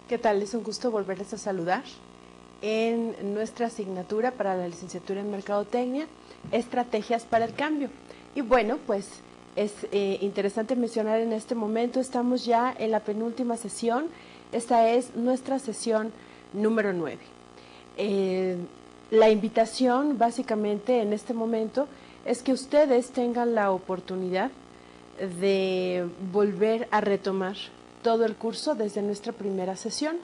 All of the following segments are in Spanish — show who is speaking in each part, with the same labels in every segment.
Speaker 1: ¿Qué tal? Es un gusto volverles a saludar en nuestra asignatura para la licenciatura en Mercadotecnia, Estrategias para el Cambio. Y bueno, pues es interesante mencionar en este momento, estamos ya en la penúltima sesión, esta es nuestra sesión número 9. La invitación básicamente en este momento es que ustedes tengan la oportunidad de volver a retomar todo el curso desde nuestra primera sesión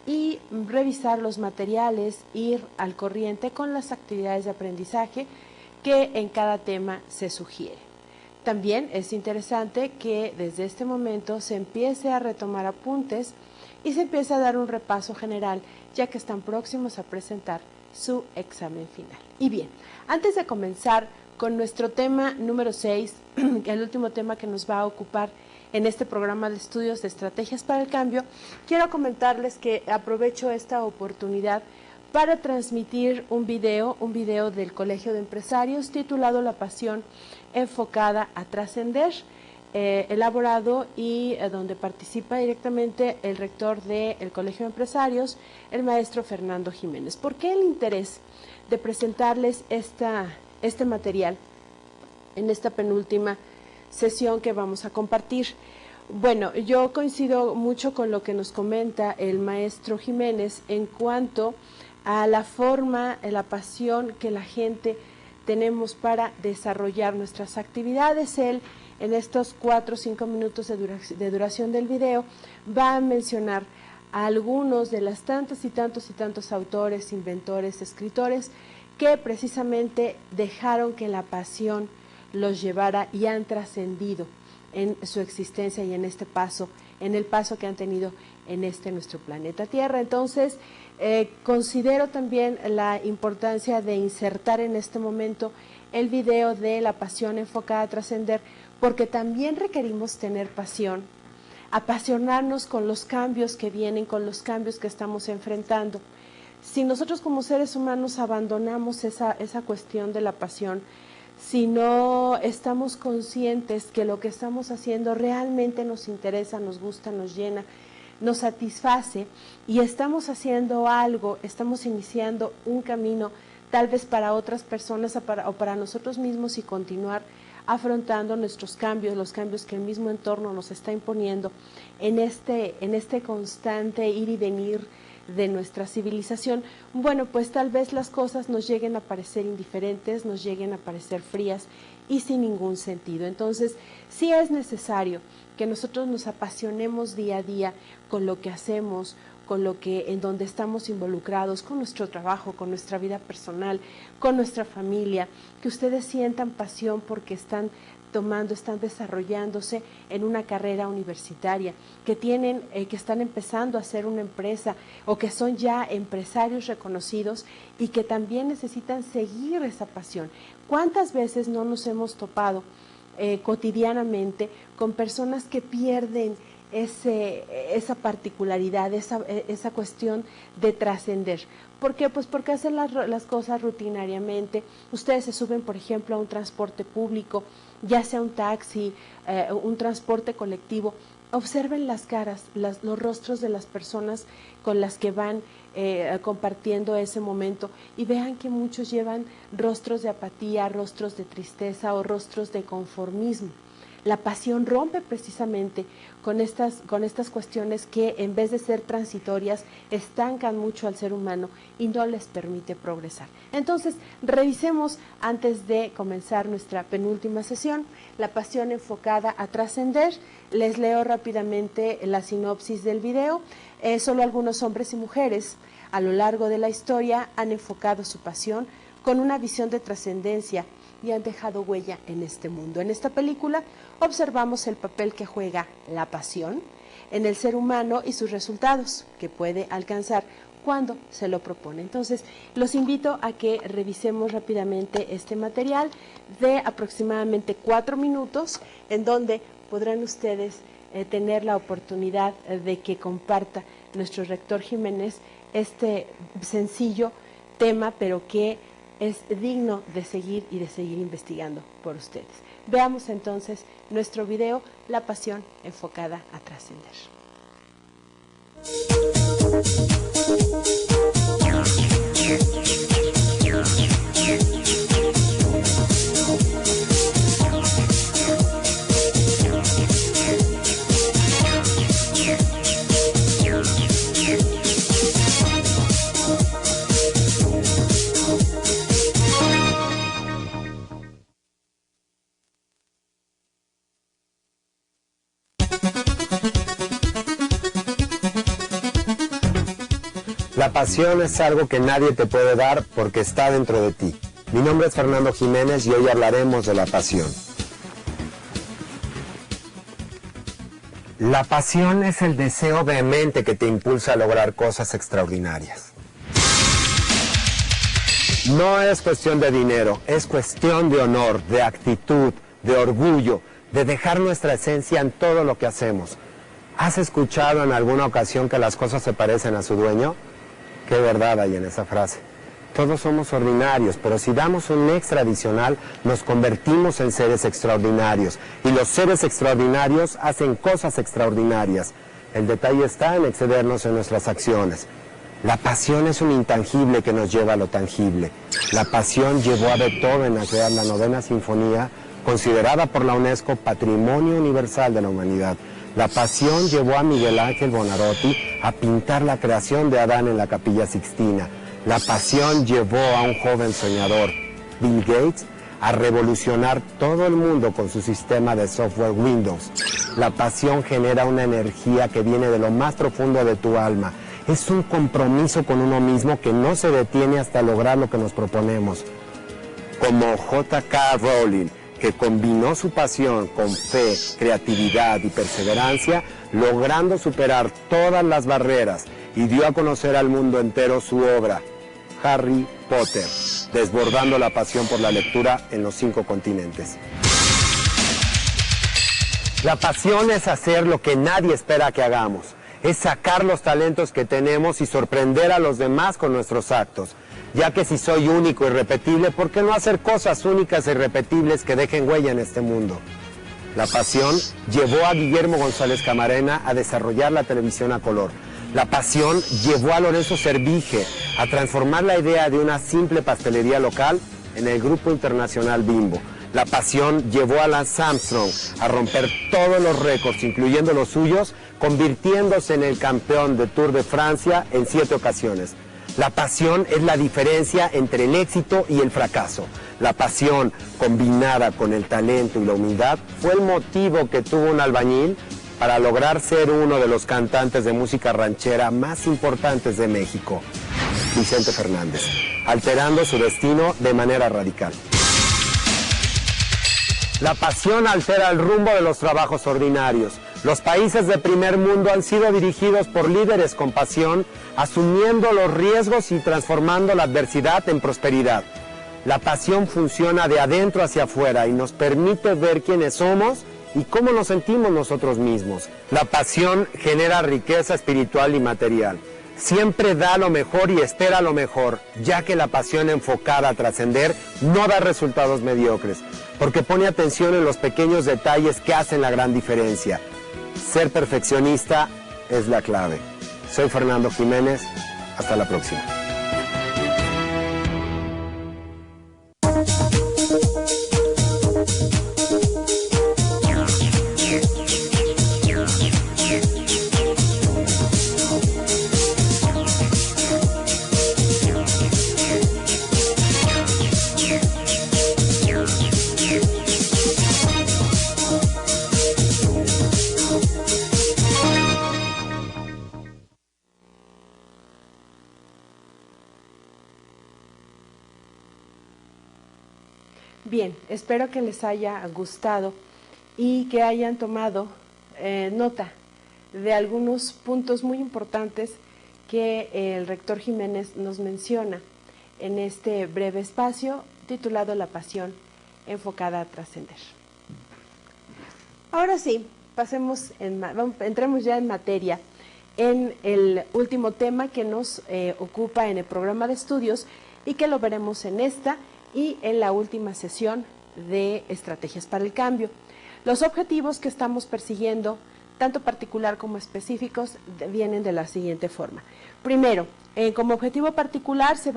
Speaker 1: y revisar los materiales, ir al corriente con las actividades de aprendizaje que en cada tema se sugiere. También es interesante que desde este momento se empiece a retomar apuntes y se empiece a dar un repaso general, ya que están próximos a presentar su examen final. Y bien, antes de comenzar con nuestro tema número 6, el último tema que nos va a ocupar en este programa de estudios de estrategias para el cambio, quiero comentarles que aprovecho esta oportunidad para transmitir un video del Colegio de Empresarios titulado La pasión enfocada a trascender, elaborado y donde participa directamente el rector del Colegio de Empresarios, el maestro Fernando Jiménez. ¿Por qué el interés de presentarles este material en esta penúltima sesión que vamos a compartir? Bueno, yo coincido mucho con lo que nos comenta el maestro Jiménez en cuanto a la forma, la pasión que la gente tenemos para desarrollar nuestras actividades. Él, en estos 4 o 5 minutos de duración del video, va a mencionar a algunos de las tantos y tantos autores, inventores, escritores que precisamente dejaron que la pasión los llevara y han trascendido en su existencia y en este paso, en el paso que han tenido en nuestro planeta Tierra. Entonces, considero también la importancia de insertar en este momento el video de la pasión enfocada a trascender, porque también requerimos tener pasión, apasionarnos con los cambios que vienen, con los cambios que estamos enfrentando. Si nosotros como seres humanos abandonamos esa cuestión de la pasión, si no estamos conscientes que lo que estamos haciendo realmente nos interesa, nos gusta, nos llena, nos satisface y estamos haciendo algo, estamos iniciando un camino tal vez para otras personas o para nosotros mismos y continuar afrontando nuestros cambios, los cambios que el mismo entorno nos está imponiendo en este constante ir y venir de nuestra civilización. Bueno, pues tal vez las cosas nos lleguen a parecer indiferentes, nos lleguen a parecer frías y sin ningún sentido. Entonces, sí es necesario que nosotros nos apasionemos día a día con lo que hacemos, con lo que en donde estamos involucrados, con nuestro trabajo, con nuestra vida personal, con nuestra familia, que ustedes sientan pasión porque están desarrollándose en una carrera universitaria, que están empezando a hacer una empresa o que son ya empresarios reconocidos y que también necesitan seguir esa pasión. ¿Cuántas veces no nos hemos topado cotidianamente con personas que pierden esa particularidad, esa cuestión de trascender? ¿Por qué? Pues porque hacen las cosas rutinariamente. Ustedes se suben, por ejemplo, a un transporte público, ya sea un taxi, un transporte colectivo. Observen las caras, los rostros de las personas con las que van compartiendo ese momento y vean que muchos llevan rostros de apatía, rostros de tristeza o rostros de conformismo. La pasión rompe precisamente con estas cuestiones que en vez de ser transitorias estancan mucho al ser humano y no les permite progresar. Entonces, revisemos antes de comenzar nuestra penúltima sesión, la pasión enfocada a trascender. Les leo rápidamente la sinopsis del video. Solo algunos hombres y mujeres a lo largo de la historia han enfocado su pasión con una visión de trascendencia y han dejado huella en este mundo. En esta película observamos el papel que juega la pasión en el ser humano y sus resultados que puede alcanzar cuando se lo propone. Entonces, los invito a que revisemos rápidamente este material de aproximadamente 4 minutos, en donde podrán ustedes tener la oportunidad de que comparta nuestro rector Jiménez este sencillo tema, pero que es digno de seguir y de seguir investigando por ustedes. Veamos entonces nuestro video, La pasión enfocada a trascender.
Speaker 2: La pasión es algo que nadie te puede dar porque está dentro de ti. Mi nombre es Fernando Jiménez y hoy hablaremos de la pasión. La pasión es el deseo vehemente que te impulsa a lograr cosas extraordinarias. No es cuestión de dinero, es cuestión de honor, de actitud, de orgullo, de dejar nuestra esencia en todo lo que hacemos. ¿Has escuchado en alguna ocasión que las cosas se parecen a su dueño? Qué verdad hay en esa frase. Todos somos ordinarios, pero si damos un extra adicional, nos convertimos en seres extraordinarios. Y los seres extraordinarios hacen cosas extraordinarias. El detalle está en excedernos en nuestras acciones. La pasión es un intangible que nos lleva a lo tangible. La pasión llevó a Beethoven a crear la 9ª Sinfonía, considerada por la UNESCO Patrimonio Universal de la Humanidad. La pasión llevó a Miguel Ángel Buonarroti a pintar la creación de Adán en la Capilla Sixtina. La pasión llevó a un joven soñador, Bill Gates, a revolucionar todo el mundo con su sistema de software Windows. La pasión genera una energía que viene de lo más profundo de tu alma. Es un compromiso con uno mismo que no se detiene hasta lograr lo que nos proponemos. Como J.K. Rowling, que combinó su pasión con fe, creatividad y perseverancia, logrando superar todas las barreras y dio a conocer al mundo entero su obra, Harry Potter, desbordando la pasión por la lectura en los 5 continentes. La pasión es hacer lo que nadie espera que hagamos, es sacar los talentos que tenemos y sorprender a los demás con nuestros actos. Ya que si soy único y irrepetible, ¿por qué no hacer cosas únicas e irrepetibles que dejen huella en este mundo? La pasión llevó a Guillermo González Camarena a desarrollar la televisión a color. La pasión llevó a Lorenzo Servige a transformar la idea de una simple pastelería local en el Grupo Internacional Bimbo. La pasión llevó a Lance Armstrong a romper todos los récords, incluyendo los suyos, convirtiéndose en el campeón de Tour de Francia en 7 ocasiones. La pasión es la diferencia entre el éxito y el fracaso. La pasión, combinada con el talento y la humildad, fue el motivo que tuvo un albañil para lograr ser uno de los cantantes de música ranchera más importantes de México, Vicente Fernández, alterando su destino de manera radical. La pasión altera el rumbo de los trabajos ordinarios. Los países de primer mundo han sido dirigidos por líderes con pasión, asumiendo los riesgos y transformando la adversidad en prosperidad. La pasión funciona de adentro hacia afuera y nos permite ver quiénes somos y cómo nos sentimos nosotros mismos. La pasión genera riqueza espiritual y material. Siempre da lo mejor y espera lo mejor, ya que la pasión enfocada a trascender no da resultados mediocres, porque pone atención en los pequeños detalles que hacen la gran diferencia. Ser perfeccionista es la clave. Soy Fernando Jiménez. Hasta la próxima.
Speaker 1: Bien, espero que les haya gustado y que hayan tomado nota de algunos puntos muy importantes que el rector Jiménez nos menciona en este breve espacio titulado La pasión enfocada a trascender. Ahora sí, entremos ya en materia en el último tema que nos ocupa en el programa de estudios y que lo veremos en esta y en la última sesión de Estrategias para el Cambio. Los objetivos que estamos persiguiendo tanto particular como específicos, vienen de la siguiente forma. Primero, como objetivo particular se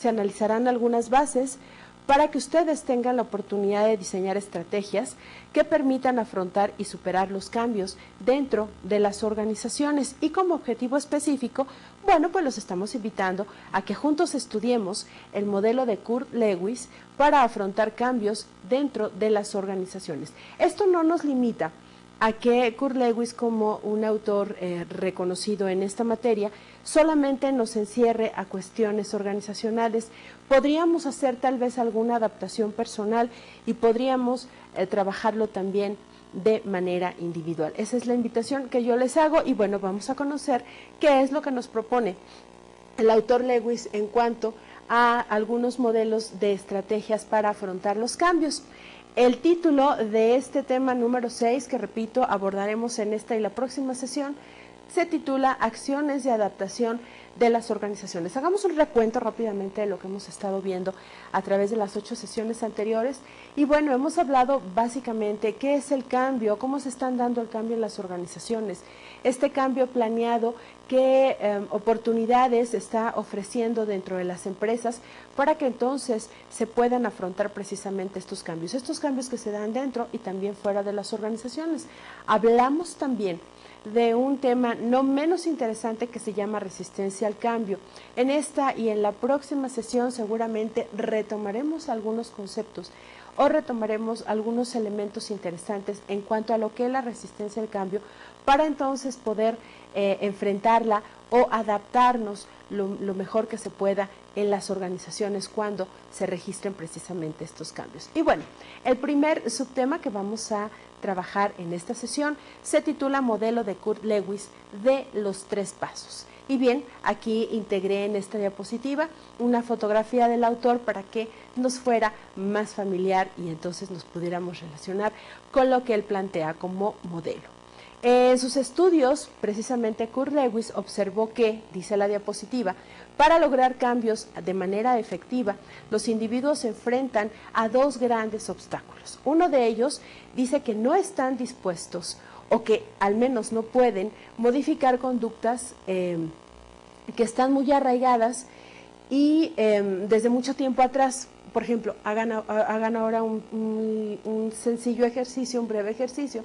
Speaker 1: analizarán algunas bases para que ustedes tengan la oportunidad de diseñar estrategias que permitan afrontar y superar los cambios dentro de las organizaciones. Y como objetivo específico, bueno, pues los estamos invitando a que juntos estudiemos el modelo de Kurt Lewis para afrontar cambios dentro de las organizaciones. Esto no nos limita a que Kurt Lewis, como un autor reconocido en esta materia, solamente nos encierre a cuestiones organizacionales. Podríamos hacer tal vez alguna adaptación personal y podríamos trabajarlo también de manera individual. Esa es la invitación que yo les hago y bueno, vamos a conocer qué es lo que nos propone el autor Lewis en cuanto a algunos modelos de estrategias para afrontar los cambios. El título de este tema número 6, que repito, abordaremos en esta y la próxima sesión, se titula Acciones de adaptación de las organizaciones. Hagamos un recuento rápidamente de lo que hemos estado viendo a través de las 8 sesiones anteriores. Y bueno, hemos hablado básicamente qué es el cambio, cómo se están dando el cambio en las organizaciones, este cambio planeado, qué oportunidades está ofreciendo dentro de las empresas para que entonces se puedan afrontar precisamente estos cambios que se dan dentro y también fuera de las organizaciones. Hablamos también de un tema no menos interesante que se llama resistencia al cambio. En esta y en la próxima sesión seguramente retomaremos algunos conceptos o retomaremos algunos elementos interesantes en cuanto a lo que es la resistencia al cambio para entonces poder enfrentarla o adaptarnos lo mejor que se pueda en las organizaciones cuando se registren precisamente estos cambios. Y bueno, el primer subtema que vamos a trabajar en esta sesión se titula Modelo de Kurt Lewis de los 3 pasos. Y bien, aquí integré en esta diapositiva una fotografía del autor para que nos fuera más familiar y entonces nos pudiéramos relacionar con lo que él plantea como modelo. En sus estudios, precisamente Kurt Lewis observó que, dice la diapositiva, para lograr cambios de manera efectiva, los individuos se enfrentan a 2 grandes obstáculos. Uno de ellos dice que no están dispuestos o que al menos no pueden modificar conductas que están muy arraigadas y desde mucho tiempo atrás. Por ejemplo, hagan ahora un sencillo ejercicio, un breve ejercicio,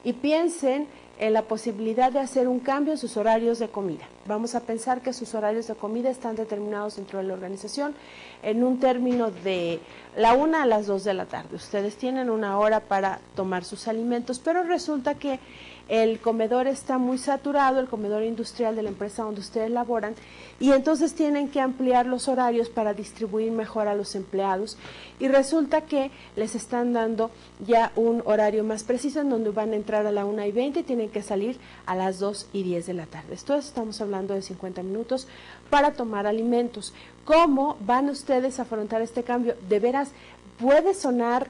Speaker 1: y piensen en la posibilidad de hacer un cambio en sus horarios de comida. Vamos a pensar que sus horarios de comida están determinados dentro de la organización en un término de la 1 a las 2 de la tarde. Ustedes tienen 1 hora para tomar sus alimentos, pero resulta que el comedor está muy saturado, el comedor industrial de la empresa donde ustedes laboran, y entonces tienen que ampliar los horarios para distribuir mejor a los empleados, y resulta que les están dando ya un horario más preciso en donde van a entrar a la 1:20 y tienen que salir a las 2:10 de la tarde. Esto estamos hablando de 50 minutos para tomar alimentos. ¿Cómo van ustedes a afrontar este cambio? De veras, puede sonar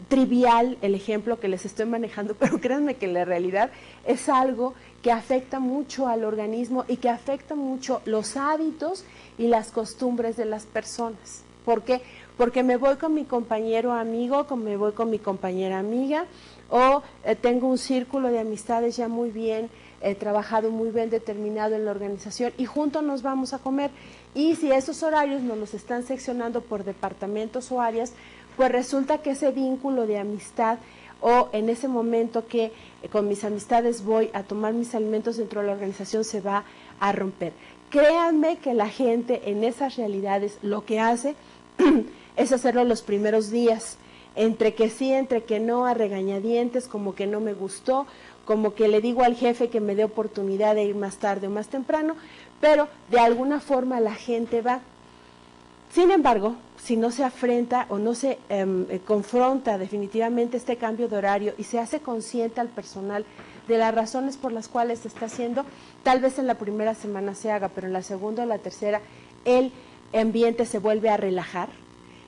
Speaker 1: trivial el ejemplo que les estoy manejando, pero créanme que la realidad es algo que afecta mucho al organismo y que afecta mucho los hábitos y las costumbres de las personas. ¿Por qué? Porque me voy con mi compañero amigo, me voy con mi compañera amiga, o tengo un círculo de amistades ya muy bien trabajado, muy bien determinado en la organización y juntos nos vamos a comer. Y si esos horarios nos los están seccionando por departamentos o áreas, pues resulta que ese vínculo de amistad o en ese momento que con mis amistades voy a tomar mis alimentos dentro de la organización se va a romper. Créanme que la gente en esas realidades lo que hace es hacerlo los primeros días, entre que sí, entre que no, a regañadientes, como que no me gustó, como que le digo al jefe que me dé oportunidad de ir más tarde o más temprano, pero de alguna forma la gente va. Sin embargo, si no se afrenta o no se confronta definitivamente este cambio de horario y se hace consciente al personal de las razones por las cuales se está haciendo, tal vez en la primera semana se haga, pero en la segunda o la tercera el ambiente se vuelve a relajar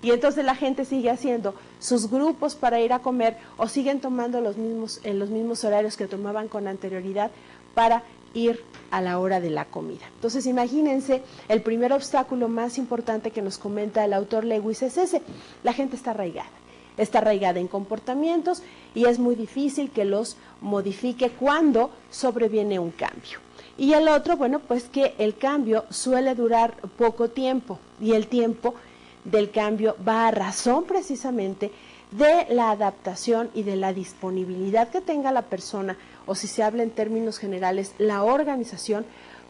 Speaker 1: y entonces la gente sigue haciendo sus grupos para ir a comer o siguen tomando los mismos horarios que tomaban con anterioridad para ir a la hora de la comida. Entonces imagínense, el primer obstáculo más importante que nos comenta el autor Lewis es ese: la gente está arraigada. está arraigada en comportamientos y es muy difícil que los modifique cuando sobreviene un cambio. Y el otro, bueno, pues que el cambio suele durar poco tiempo y el tiempo del cambio va a razón precisamente de la adaptación y de la disponibilidad que tenga la persona, o si se habla en términos generales, la organización,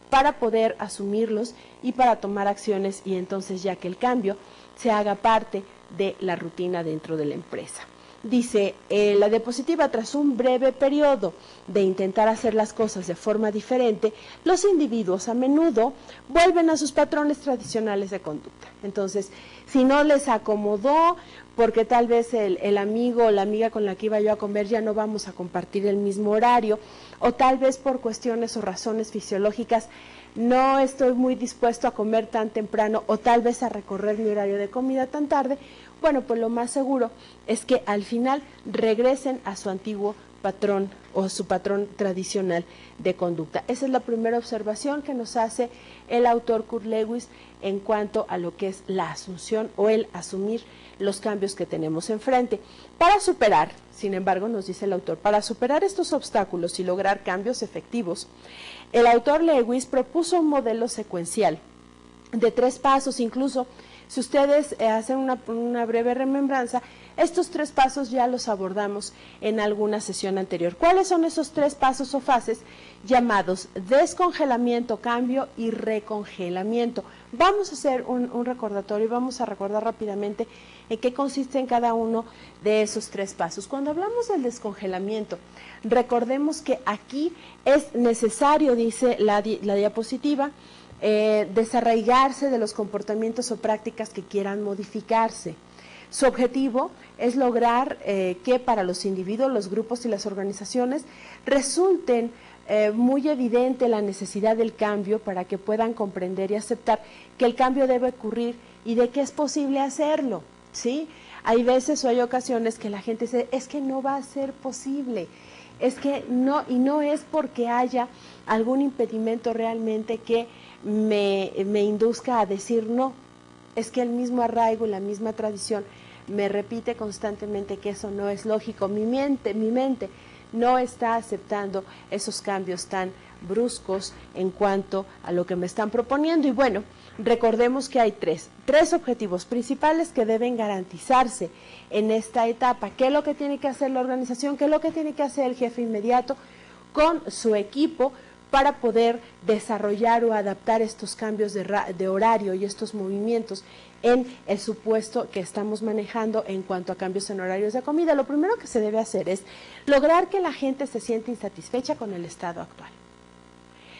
Speaker 1: para poder asumirlos y para tomar acciones, y entonces ya que el cambio se haga parte de la rutina dentro de la empresa. Dice, la diapositiva, tras un breve periodo de intentar hacer las cosas de forma diferente, los individuos a menudo vuelven a sus patrones tradicionales de conducta. Entonces, si no les acomodó, porque tal vez el amigo o la amiga con la que iba yo a comer ya no vamos a compartir el mismo horario, o tal vez por cuestiones o razones fisiológicas no estoy muy dispuesto a comer tan temprano, o tal vez a recorrer mi horario de comida tan tarde, bueno, pues lo más seguro es que al final regresen a su antiguo patrón o su patrón tradicional de conducta. Esa es la primera observación que nos hace el autor Kurt Lewis en cuanto a lo que es la asunción o el asumir los cambios que tenemos enfrente. Para superar, sin embargo, nos dice el autor, para superar estos obstáculos y lograr cambios efectivos, el autor Lewis propuso un modelo secuencial de 3 pasos. Incluso si ustedes hacen una breve remembranza, estos 3 pasos ya los abordamos en alguna sesión anterior. ¿Cuáles son esos 3 pasos o fases? Llamados descongelamiento, cambio y recongelamiento. Vamos a hacer un recordatorio y vamos a recordar rápidamente en qué consiste en cada uno de esos 3 pasos. Cuando hablamos del descongelamiento, recordemos que aquí es necesario, dice la diapositiva, desarraigarse de los comportamientos o prácticas que quieran modificarse. Su objetivo es lograr que para los individuos, los grupos y las organizaciones resulten muy evidente la necesidad del cambio para que puedan comprender y aceptar que el cambio debe ocurrir y de que es posible hacerlo, ¿sí? Hay veces o hay ocasiones que la gente dice, es que no va a ser posible, es que no, y no es porque haya algún impedimento realmente que me induzca a decir no, es que el mismo arraigo y la misma tradición me repite constantemente que eso no es lógico. Mi mente no está aceptando esos cambios tan bruscos en cuanto a lo que me están proponiendo. Y bueno, recordemos que hay tres objetivos principales que deben garantizarse en esta etapa. ¿Qué es lo que tiene que hacer la organización? ¿Qué es lo que tiene que hacer el jefe inmediato con su equipo para poder desarrollar o adaptar estos cambios de horario y estos movimientos en el supuesto que estamos manejando en cuanto a cambios en horarios de comida? Lo primero que se debe hacer es lograr que la gente se sienta insatisfecha con el estado actual.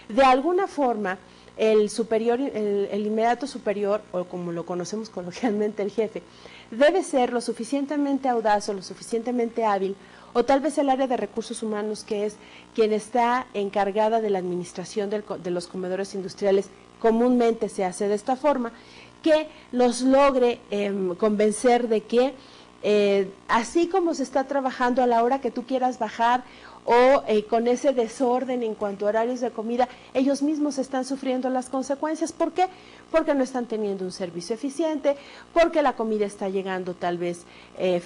Speaker 1: De alguna forma, el superior, el inmediato superior, o como lo conocemos coloquialmente el jefe, debe ser lo suficientemente audaz o lo suficientemente hábil, o tal vez el área de recursos humanos, que es quien está encargada de la administración de los comedores industriales, comúnmente se hace de esta forma, que los logre convencer de que así como se está trabajando a la hora que tú quieras bajar o con ese desorden en cuanto a horarios de comida, ellos mismos están sufriendo las consecuencias. ¿Por qué? Porque no están teniendo un servicio eficiente, porque la comida está llegando tal vez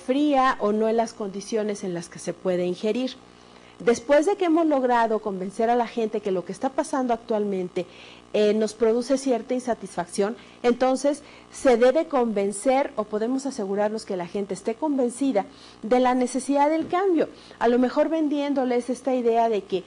Speaker 1: fría o no en las condiciones en las que se puede ingerir. Después de que hemos logrado convencer a la gente que lo que está pasando actualmente nos produce cierta insatisfacción, entonces se debe convencer, o podemos asegurarnos que la gente esté convencida de la necesidad del cambio, a lo mejor vendiéndoles esta idea de que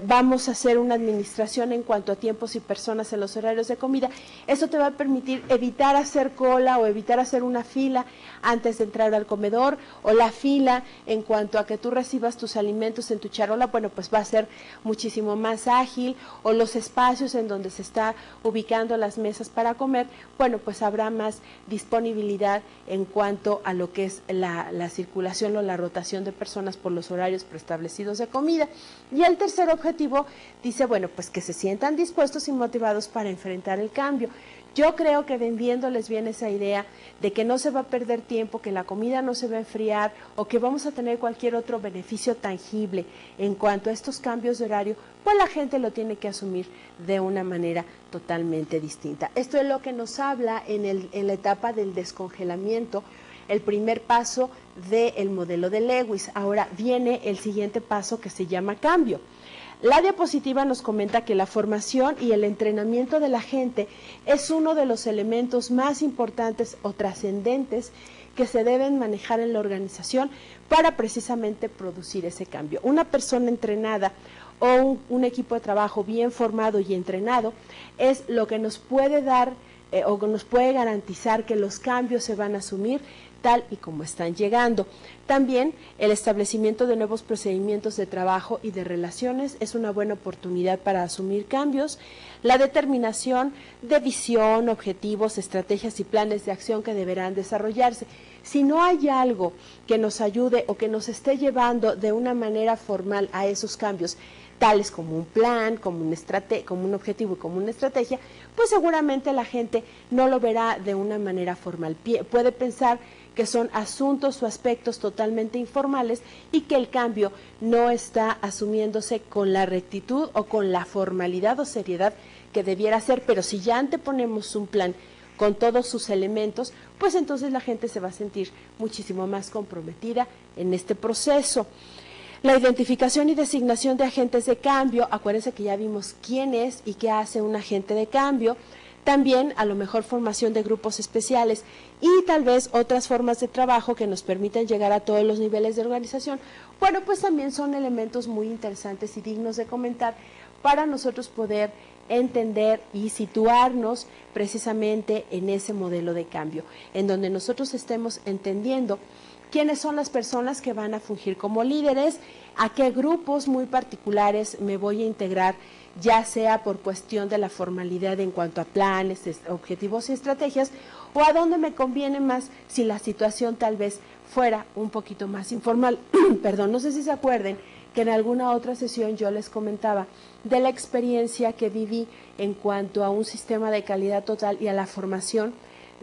Speaker 1: vamos a hacer una administración en cuanto a tiempos y personas en los horarios de comida. Eso te va a permitir evitar hacer cola o evitar hacer una fila antes de entrar al comedor, o la fila en cuanto a que tú recibas tus alimentos en tu charola, bueno, pues va a ser muchísimo más ágil, o los espacios en donde se está ubicando las mesas para comer, bueno, pues habrá más disponibilidad en cuanto a lo que es la circulación o la rotación de personas por los horarios preestablecidos de comida. Y el tercer objetivo dice, bueno, pues que se sientan dispuestos y motivados para enfrentar el cambio. Yo creo que vendiéndoles bien esa idea de que no se va a perder tiempo, que la comida no se va a enfriar o que vamos a tener cualquier otro beneficio tangible en cuanto a estos cambios de horario, pues la gente lo tiene que asumir de una manera totalmente distinta. Esto es lo que nos habla en la etapa del descongelamiento, el primer paso del modelo de Lewis. Ahora viene el siguiente paso que se llama cambio. La diapositiva nos comenta que la formación y el entrenamiento de la gente es uno de los elementos más importantes o trascendentes que se deben manejar en la organización para precisamente producir ese cambio. Una persona entrenada o un equipo de trabajo bien formado y entrenado es lo que nos puede dar o nos puede garantizar que los cambios se van a asumir tal y como están llegando. También el establecimiento de nuevos procedimientos de trabajo y de relaciones es una buena oportunidad para asumir cambios. La determinación de visión, objetivos, estrategias y planes de acción que deberán desarrollarse. Si no hay algo que nos ayude o que nos esté llevando de una manera formal a esos cambios, tales como un plan, como un objetivo y como una estrategia, pues seguramente la gente no lo verá de una manera formal. Puede pensar que son asuntos o aspectos totalmente informales y que el cambio no está asumiéndose con la rectitud o con la formalidad o seriedad que debiera ser, pero si ya anteponemos un plan con todos sus elementos, pues entonces la gente se va a sentir muchísimo más comprometida en este proceso. La identificación y designación de agentes de cambio, acuérdense que ya vimos quién es y qué hace un agente de cambio. También a lo mejor formación de grupos especiales y tal vez otras formas de trabajo que nos permitan llegar a todos los niveles de organización. Bueno, pues también son elementos muy interesantes y dignos de comentar para nosotros poder entender y situarnos precisamente en ese modelo de cambio, en donde nosotros estemos entendiendo quiénes son las personas que van a fungir como líderes, a qué grupos muy particulares me voy a integrar, ya sea por cuestión de la formalidad en cuanto a planes, objetivos y estrategias, o a dónde me conviene más si la situación tal vez fuera un poquito más informal. Perdón, no sé si se acuerden que en alguna otra sesión yo les comentaba de la experiencia que viví en cuanto a un sistema de calidad total y a la formación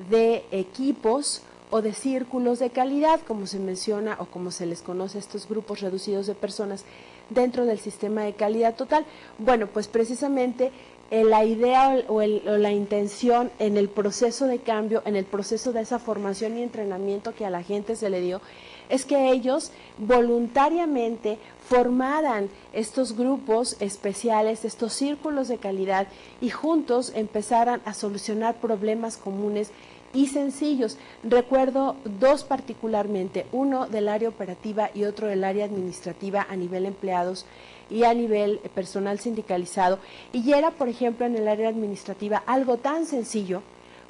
Speaker 1: de equipos o de círculos de calidad, como se menciona o como se les conoce a estos grupos reducidos de personas dentro del sistema de calidad total. Bueno, pues precisamente la idea o la intención en el proceso de cambio, en el proceso de esa formación y entrenamiento que a la gente se le dio, es que ellos voluntariamente formaran estos grupos especiales, estos círculos de calidad y juntos empezaran a solucionar problemas comunes y sencillos. Recuerdo dos particularmente, uno del área operativa y otro del área administrativa a nivel empleados y a nivel personal sindicalizado. Y era, por ejemplo, en el área administrativa algo tan sencillo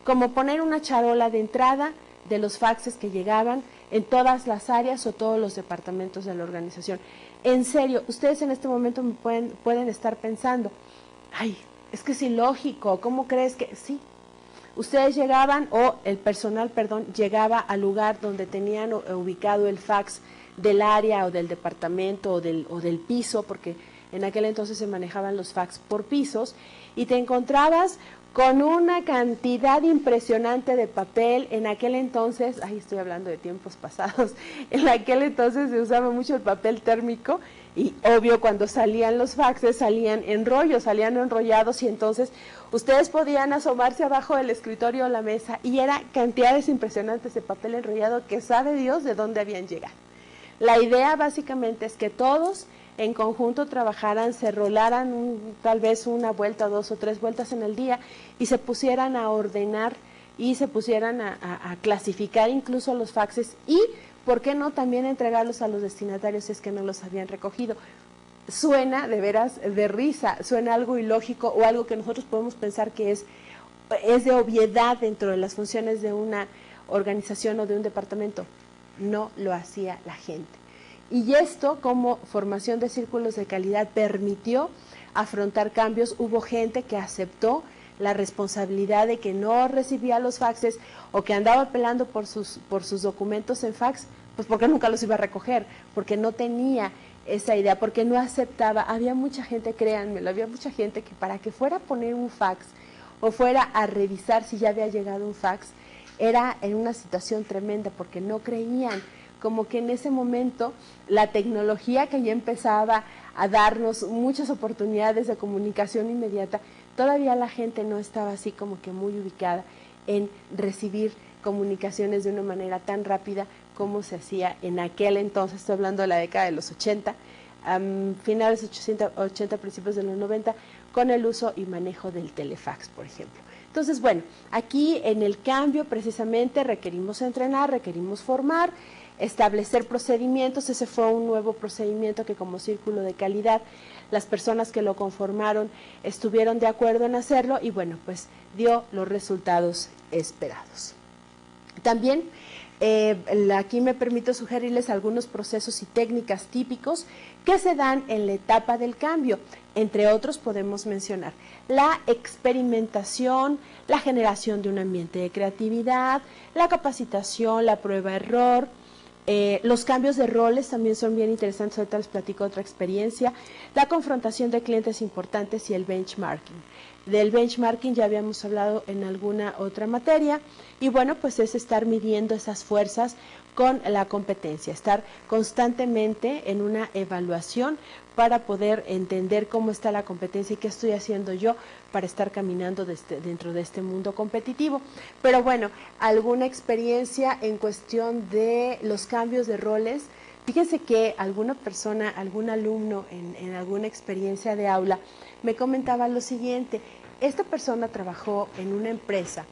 Speaker 1: como poner una charola de entrada de los faxes que llegaban en todas las áreas o todos los departamentos de la organización. En serio, ustedes en este momento pueden estar pensando, ay, es que es ilógico, ¿cómo crees que...? Sí. Ustedes llegaban, o el personal, perdón, llegaba al lugar donde tenían ubicado el fax del área o del departamento o del piso, porque en aquel entonces se manejaban los fax por pisos, y te encontrabas con una cantidad impresionante de papel. En aquel entonces, estoy hablando de tiempos pasados, en aquel entonces se usaba mucho el papel térmico y obvio cuando salían los faxes salían en rollos, salían enrollados y entonces ustedes podían asomarse abajo del escritorio o la mesa y era cantidades impresionantes de papel enrollado que sabe Dios de dónde habían llegado. La idea básicamente es que todos en conjunto trabajaran, se rolaran tal vez una vuelta, 2 o 3 vueltas en el día y se pusieran a ordenar y se pusieran a clasificar incluso los faxes y, ¿por qué no también entregarlos a los destinatarios si es que no los habían recogido? Suena de veras de risa, suena algo ilógico o algo que nosotros podemos pensar que es de obviedad dentro de las funciones de una organización o de un departamento. No lo hacía la gente. Y esto, como formación de círculos de calidad, permitió afrontar cambios. Hubo gente que aceptó la responsabilidad de que no recibía los faxes o que andaba apelando por sus documentos en fax, pues porque nunca los iba a recoger, porque no tenía esa idea, porque no aceptaba. Había mucha gente, créanmelo, había mucha gente que para que fuera a poner un fax o fuera a revisar si ya había llegado un fax, era en una situación tremenda porque no creían, como que en ese momento la tecnología que ya empezaba a darnos muchas oportunidades de comunicación inmediata, todavía la gente no estaba así como que muy ubicada en recibir comunicaciones de una manera tan rápida como se hacía en aquel entonces, estoy hablando de la década de los 80, finales 80, principios de los 90, con el uso y manejo del telefax, por ejemplo. Entonces, bueno, aquí en el cambio precisamente requerimos entrenar, requerimos formar, establecer procedimientos. Ese fue un nuevo procedimiento que como círculo de calidad las personas que lo conformaron estuvieron de acuerdo en hacerlo y bueno, pues dio los resultados esperados. También aquí me permito sugerirles algunos procesos y técnicas típicos que se dan en la etapa del cambio. Entre otros podemos mencionar la experimentación, la generación de un ambiente de creatividad, la capacitación, la prueba-error. Los cambios de roles también son bien interesantes, ahorita les platico otra experiencia, la confrontación de clientes importantes y el benchmarking. Del benchmarking ya habíamos hablado en alguna otra materia y bueno, pues es estar midiendo esas fuerzas con la competencia, estar constantemente en una evaluación para poder entender cómo está la competencia y qué estoy haciendo yo para estar caminando dentro de este mundo competitivo. Pero bueno, alguna experiencia en cuestión de los cambios de roles. Fíjense que alguna persona, algún alumno en alguna experiencia de aula me comentaba lo siguiente: esta persona trabajó en una empresa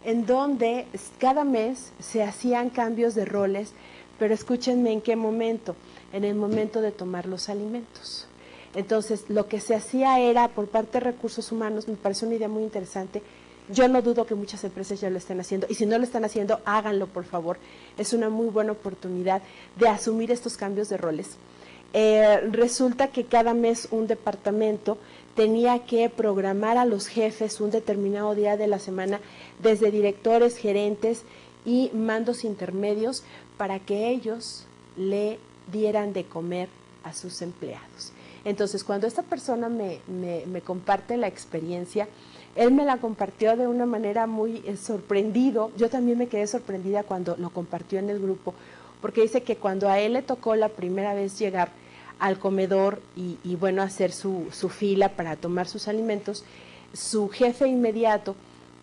Speaker 1: en donde cada mes se hacían cambios de roles, pero escúchenme en qué momento, en el momento de tomar los alimentos. Entonces, lo que se hacía era, por parte de recursos humanos, me parece una idea muy interesante. Yo no dudo que muchas empresas ya lo estén haciendo, y si no lo están haciendo, háganlo, por favor. Es una muy buena oportunidad de asumir estos cambios de roles. Resulta que cada mes un departamento tenía que programar a los jefes un determinado día de la semana, desde directores, gerentes y mandos intermedios, para que ellos le dieran de comer a sus empleados. Entonces, cuando esta persona me comparte la experiencia, él me la compartió de una manera muy sorprendido. Yo también me quedé sorprendida cuando lo compartió en el grupo, porque dice que cuando a él le tocó la primera vez llegar al comedor y bueno, hacer su fila para tomar sus alimentos, su jefe inmediato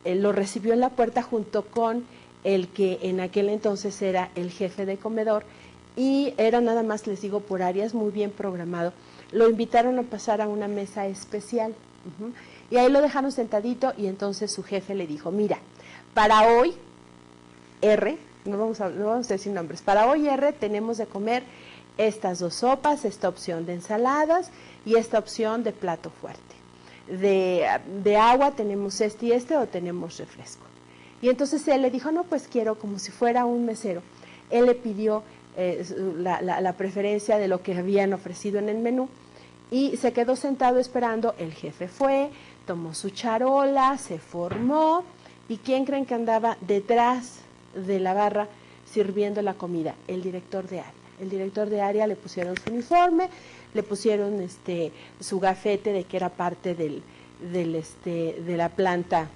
Speaker 1: lo recibió en la puerta junto con el que en aquel entonces era el jefe de comedor, y era nada más, les digo, por áreas, muy bien programado. Lo invitaron a pasar a una mesa especial, y ahí lo dejaron sentadito, y entonces su jefe le dijo: mira, para hoy R, no vamos a decir nombres, para hoy R tenemos de comer estas 2 sopas, esta opción de ensaladas y esta opción de plato fuerte. De agua tenemos este y este, o tenemos refresco. Y entonces él le dijo: no, pues quiero, como si fuera un mesero. Él le pidió la preferencia de lo que habían ofrecido en el menú y se quedó sentado esperando. El jefe fue, tomó su charola, se formó, y ¿quién creen que andaba detrás de la barra sirviendo la comida? El director de área. El director de área le pusieron su uniforme, le pusieron su gafete de que era parte de la planta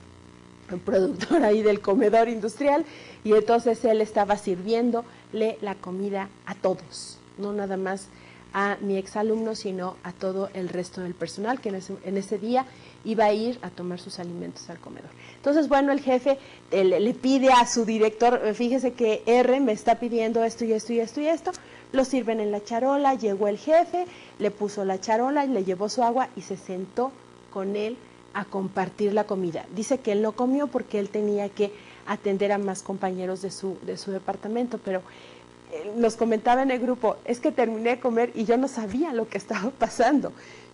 Speaker 1: productora ahí del comedor industrial, y entonces él estaba sirviéndole la comida a todos, no nada más a mi exalumno, sino a todo el resto del personal que en ese día iba a ir a tomar sus alimentos al comedor. Entonces, bueno, el jefe le pide a su director: fíjese que R me está pidiendo esto y esto y esto y esto. Lo sirven en la charola, llegó el jefe, le puso la charola, le llevó su agua y se sentó con él a compartir la comida. Dice que él no comió porque él tenía que atender a más compañeros de su departamento, pero nos comentaba en el grupo: es que terminé de comer y yo no sabía lo que estaba pasando.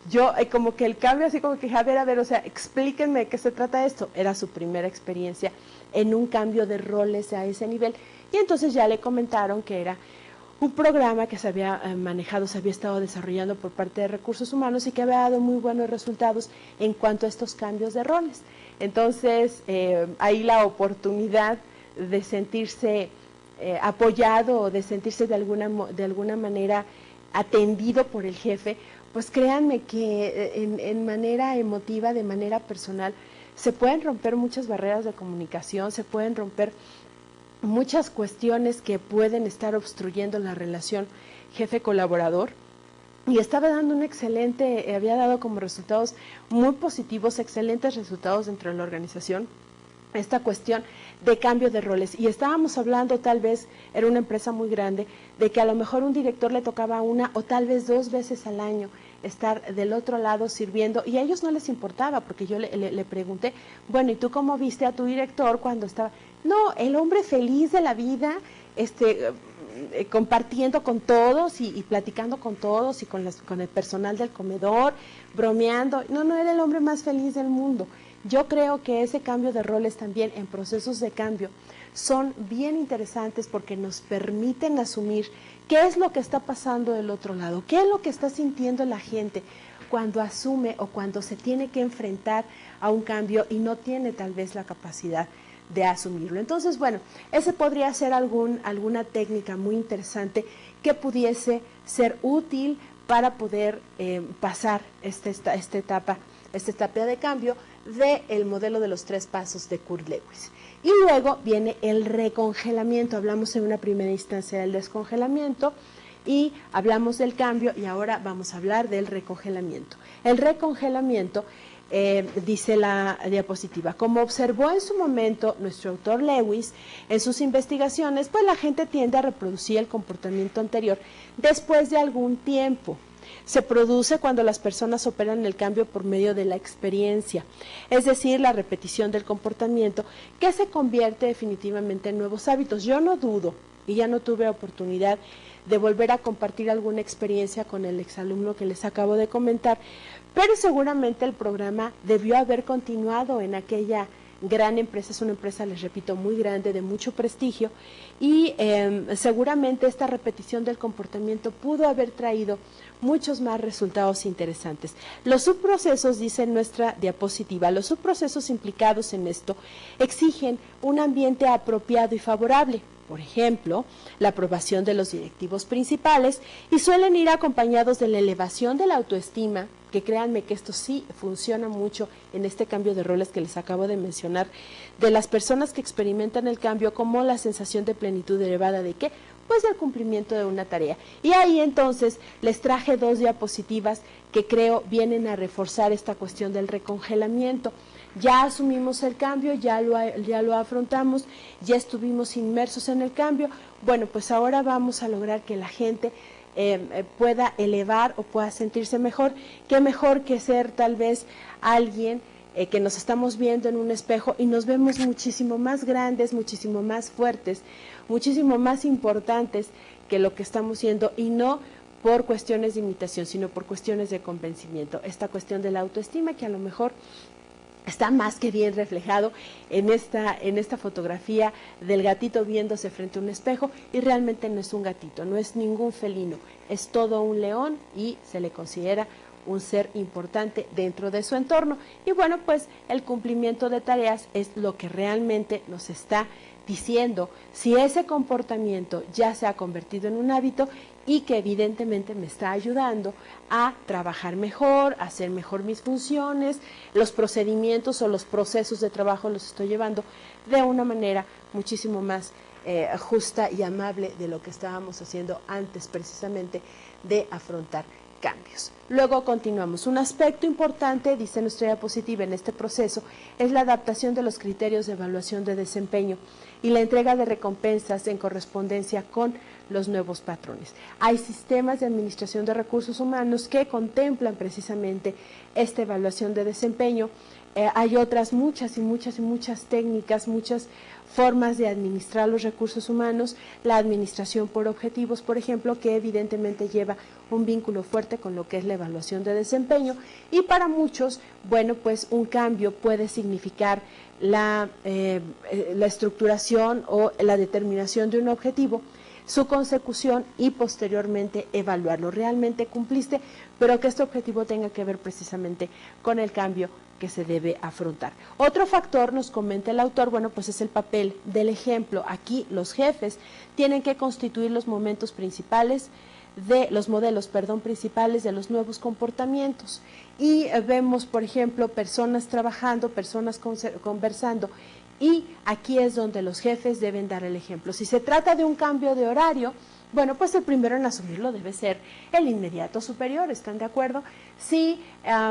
Speaker 1: Yo, como que el cambio, así como que, a ver, o sea, explíquenme de qué se trata esto. Era su primera experiencia en un cambio de roles a ese nivel, y entonces ya le comentaron que era un programa que se había manejado, se había estado desarrollando por parte de recursos humanos y que había dado muy buenos resultados en cuanto a estos cambios de roles. Entonces, ahí la oportunidad de sentirse apoyado, o de sentirse de alguna manera atendido por el jefe, pues créanme que en manera emotiva, de manera personal, se pueden romper muchas barreras de comunicación, se pueden romper muchas cuestiones que pueden estar obstruyendo la relación jefe-colaborador. Y estaba dando había dado como resultados muy positivos, excelentes resultados dentro de la organización. esta cuestión de cambio de roles. Y estábamos hablando, tal vez era una empresa muy grande, de que a lo mejor un director le tocaba una o tal vez 2 veces al año estar del otro lado sirviendo, y a ellos no les importaba, porque yo le pregunté, bueno, ¿y tú cómo viste a tu director cuando estaba? No, el hombre feliz de la vida, compartiendo con todos y platicando con todos y con el personal del comedor, bromeando. No era el hombre más feliz del mundo. Yo creo que ese cambio de roles también en procesos de cambio son bien interesantes porque nos permiten asumir qué es lo que está pasando del otro lado, qué es lo que está sintiendo la gente cuando asume o cuando se tiene que enfrentar a un cambio y no tiene tal vez la capacidad de asumirlo. Entonces, bueno, ese podría ser alguna técnica muy interesante que pudiese ser útil para poder pasar esta etapa de cambio del modelo de los 3 pasos de Kurt Lewis. Y luego viene el recongelamiento. Hablamos en una primera instancia del descongelamiento y hablamos del cambio, y ahora vamos a hablar del recongelamiento. El recongelamiento, dice la diapositiva, como observó en su momento nuestro autor Lewis en sus investigaciones, pues la gente tiende a reproducir el comportamiento anterior después de algún tiempo. Se produce cuando las personas operan el cambio por medio de la experiencia, es decir, la repetición del comportamiento que se convierte definitivamente en nuevos hábitos. Yo no dudo, y ya no tuve oportunidad de volver a compartir alguna experiencia con el exalumno que les acabo de comentar, pero seguramente el programa debió haber continuado en aquella gran empresa. Es una empresa, les repito, muy grande, de mucho prestigio, y seguramente esta repetición del comportamiento pudo haber traído muchos más resultados interesantes. Los subprocesos, dice nuestra diapositiva, los subprocesos implicados en esto exigen un ambiente apropiado y favorable. Por ejemplo, la aprobación de los directivos principales, y suelen ir acompañados de la elevación de la autoestima, que créanme que esto sí funciona mucho en este cambio de roles que les acabo de mencionar, de las personas que experimentan el cambio, como la sensación de plenitud derivada de ¿qué? Pues del cumplimiento de una tarea. Y ahí entonces les traje 2 diapositivas que creo vienen a reforzar esta cuestión del recongelamiento. Ya asumimos el cambio, ya lo afrontamos, ya estuvimos inmersos en el cambio. Bueno, pues ahora vamos a lograr que la gente pueda elevar o pueda sentirse mejor. Qué mejor que ser tal vez alguien que nos estamos viendo en un espejo y nos vemos muchísimo más grandes, muchísimo más fuertes, muchísimo más importantes que lo que estamos siendo, y no por cuestiones de imitación, sino por cuestiones de convencimiento. Esta cuestión de la autoestima, que a lo mejor está más que bien reflejado en esta fotografía del gatito viéndose frente a un espejo, y realmente no es un gatito, no es ningún felino, es todo un león y se le considera un ser importante dentro de su entorno. Y bueno, pues el cumplimiento de tareas es lo que realmente nos está diciendo si ese comportamiento ya se ha convertido en un hábito y que evidentemente me está ayudando a trabajar mejor, a hacer mejor mis funciones, los procedimientos o los procesos de trabajo los estoy llevando de una manera muchísimo más justa y amable de lo que estábamos haciendo antes, precisamente, de afrontar cambios. Luego continuamos. Un aspecto importante, dice nuestra diapositiva, en este proceso es la adaptación de los criterios de evaluación de desempeño y la entrega de recompensas en correspondencia con los nuevos patrones. Hay sistemas de administración de recursos humanos que contemplan precisamente esta evaluación de desempeño. Hay otras muchas técnicas, muchas formas de administrar los recursos humanos, la administración por objetivos, por ejemplo, que evidentemente lleva un vínculo fuerte con lo que es la evaluación de desempeño, y para muchos, bueno, pues un cambio puede significar la estructuración o la determinación de un objetivo, su consecución y posteriormente evaluarlo. Realmente cumpliste, pero que este objetivo tenga que ver precisamente con el cambio que se debe afrontar. Otro factor, nos comenta el autor, bueno, pues es el papel del ejemplo. Aquí los jefes tienen que constituir los modelos principales de los nuevos comportamientos. Y vemos, por ejemplo, personas trabajando, personas conversando, y aquí es donde los jefes deben dar el ejemplo. Si se trata de un cambio de horario, bueno, pues el primero en asumirlo debe ser el inmediato superior, ¿están de acuerdo? Si,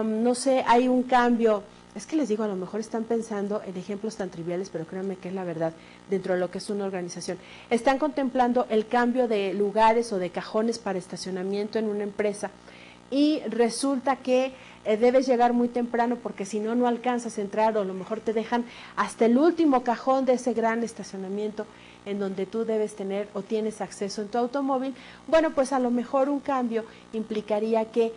Speaker 1: no sé, hay un cambio Es que les digo, a lo mejor están pensando en ejemplos tan triviales, pero créanme que es la verdad dentro de lo que es una organización. Están contemplando el cambio de lugares o de cajones para estacionamiento en una empresa y resulta que debes llegar muy temprano porque si no, no alcanzas a entrar, o a lo mejor te dejan hasta el último cajón de ese gran estacionamiento en donde tú debes tener o tienes acceso en tu automóvil. Bueno, pues a lo mejor un cambio implicaría que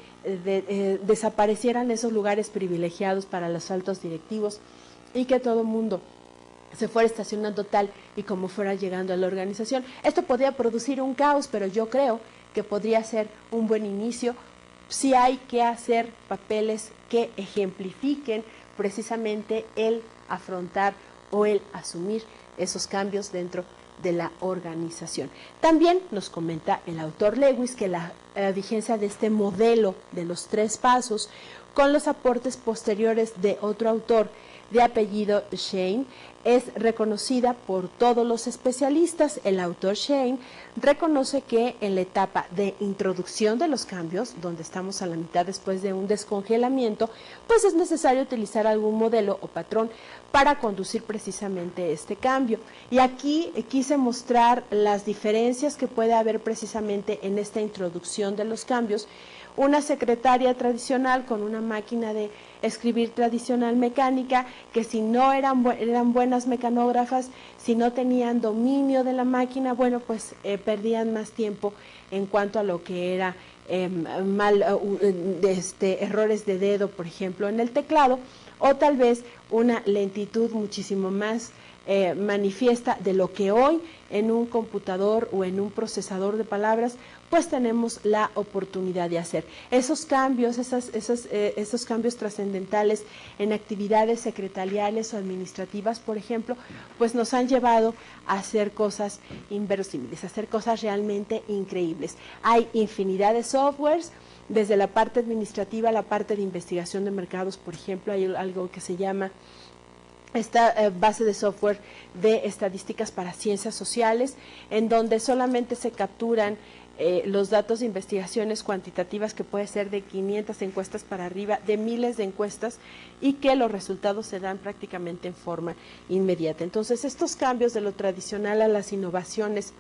Speaker 1: desaparecieran esos lugares privilegiados para los altos directivos y que todo el mundo se fuera estacionando tal y como fuera llegando a la organización. Esto podría producir un caos, pero yo creo que podría ser un buen inicio. Sí hay que hacer papeles que ejemplifiquen precisamente el afrontar o el asumir esos cambios dentro de la organización. También nos comenta el autor Lewis que la vigencia de este modelo de los 3 pasos, con los aportes posteriores de otro autor de apellido Shane, es reconocida por todos los especialistas. El autor Shane reconoce que en la etapa de introducción de los cambios, donde estamos a la mitad después de un descongelamiento, pues es necesario utilizar algún modelo o patrón para conducir precisamente este cambio. Y aquí quise mostrar las diferencias que puede haber precisamente en esta introducción de los cambios. Una secretaria tradicional con una máquina de escribir tradicional mecánica, que si no eran buenas mecanógrafas, si no tenían dominio de la máquina, bueno, pues perdían más tiempo en cuanto a lo que era errores de dedo, por ejemplo, en el teclado, o tal vez una lentitud muchísimo más manifiesta de lo que hoy en un computador o en un procesador de palabras pues tenemos la oportunidad de hacer. Esos cambios, esos cambios trascendentales en actividades secretariales o administrativas, por ejemplo, pues nos han llevado a hacer cosas inverosímiles, a hacer cosas realmente increíbles. Hay infinidad de softwares, desde la parte administrativa a la parte de investigación de mercados, por ejemplo, hay algo que se llama esta base de software de estadísticas para ciencias sociales, en donde solamente se capturan los datos de investigaciones cuantitativas, que puede ser de 500 encuestas para arriba, de miles de encuestas, y que los resultados se dan prácticamente en forma inmediata. Entonces, estos cambios de lo tradicional a las innovaciones